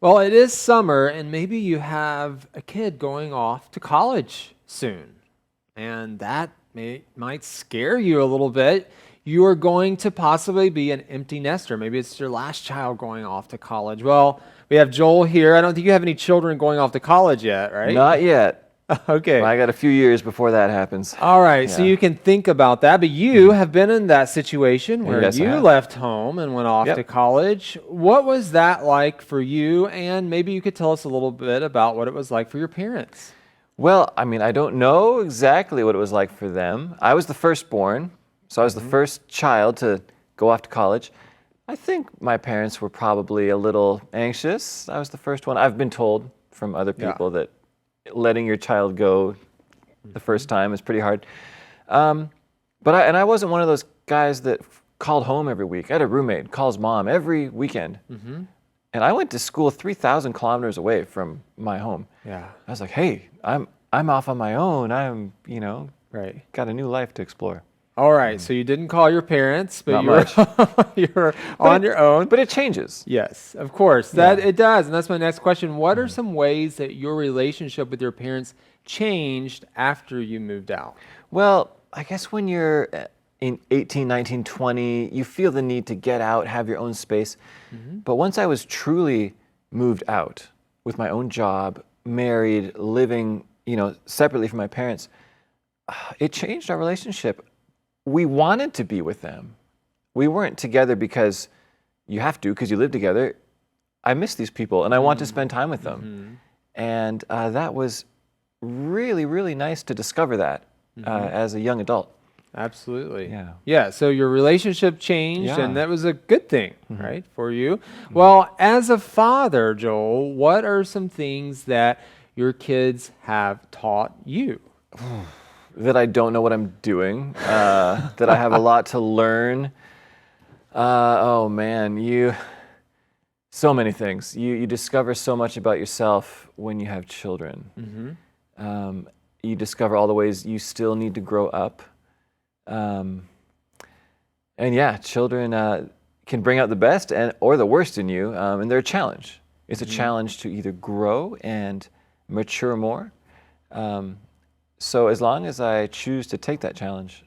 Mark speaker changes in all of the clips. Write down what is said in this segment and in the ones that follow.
Speaker 1: Well, it is summer, and maybe you have a kid going off to college soon, and that might scare you a little bit. You are going to possibly be an empty nester. Maybe it's your last child going off to college. Well, we have Joel here. I don't think you have any children going off to college yet, right?
Speaker 2: Not yet.
Speaker 1: Okay.
Speaker 2: I got a few years before that happens.
Speaker 1: All right, so you can think about that, but you have been in that situation where
Speaker 2: Yes, I
Speaker 1: you
Speaker 2: have.
Speaker 1: left home and went off
Speaker 2: Yep.
Speaker 1: to college. What was that like for you? And maybe you could tell us a little bit about what it was like for your parents.
Speaker 2: Well, I mean, I don't know exactly what it was like for them. I was the firstborn, so I was the first child to go off to college. I think my parents were probably a little anxious. I was the first one. I've been told from other people that letting your child go the first time is pretty hard. But I wasn't one of those guys that called home every week. I had a roommate, calls mom every weekend. And I went to school 3,000 kilometers away from my home.
Speaker 1: Yeah.
Speaker 2: I was like, hey, I'm off on my own. I'm,
Speaker 1: Right.
Speaker 2: got a new life to explore.
Speaker 1: All right, so you didn't call your parents, but
Speaker 2: Not
Speaker 1: you're on your own.
Speaker 2: But it changes.
Speaker 1: Yes, of course. It does. And that's my next question. What are some ways that your relationship with your parents changed after you moved out?
Speaker 2: Well, I guess when you're in 18, 19, 20, you feel the need to get out, have your own space. But once I was truly moved out with my own job, married, living, separately from my parents, it changed our relationship. We wanted to be with them. We weren't together because you have to, because you live together. I miss these people and I want to spend time with them. And that was really, really nice to discover that as a young adult.
Speaker 1: Absolutely.
Speaker 2: Yeah.
Speaker 1: So your relationship changed, and that was a good thing, right, for you. Well, as a father, Joel, what are some things that your kids have taught you?
Speaker 2: That I don't know what I'm doing, that I have a lot to learn. Oh man, so many things. You discover so much about yourself when you have children. You discover all the ways you still need to grow up. And yeah, children can bring out the best or the worst in you, and they're a challenge. It's a challenge to either grow and mature more. So as long as I choose to take that challenge,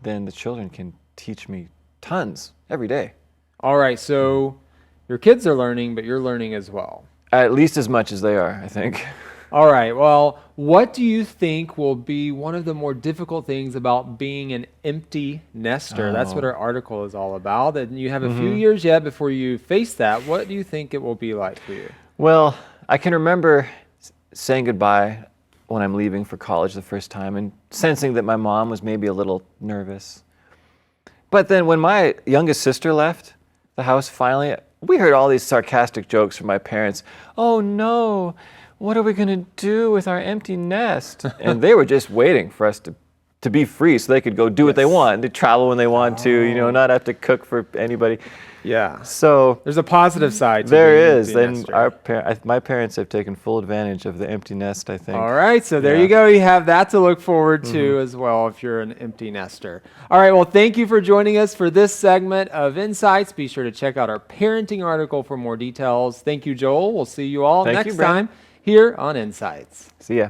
Speaker 2: then the children can teach me tons every day.
Speaker 1: All right, so your kids are learning, but you're learning as well.
Speaker 2: At least as much as they are, I think.
Speaker 1: All right, well, what do you think will be one of the more difficult things about being an empty nester? That's what our article is all about. And you have a few years yet before you face that. What do you think it will be like for you?
Speaker 2: Well, I can remember saying goodbye when I'm leaving for college the first time and sensing that my mom was maybe a little nervous. But then when my youngest sister left the house finally, we heard all these sarcastic jokes from my parents. Oh no, what are we gonna do with our empty nest? And they were just waiting for us to be free so they could go do what they want, to travel when they want to, not have to cook for anybody.
Speaker 1: Yeah.
Speaker 2: So
Speaker 1: there's a positive side to
Speaker 2: there
Speaker 1: being an
Speaker 2: is,
Speaker 1: empty
Speaker 2: and
Speaker 1: nester.
Speaker 2: my parents have taken full advantage of the empty nest, I think.
Speaker 1: All right, so there you go. You have that to look forward to as well if you're an empty nester. All right, well, thank you for joining us for this segment of Insights. Be sure to check out our parenting article for more details. Thank you, Joel. We'll see you all
Speaker 2: Thank
Speaker 1: next
Speaker 2: you, Brandon.
Speaker 1: time here on Insights.
Speaker 2: See ya.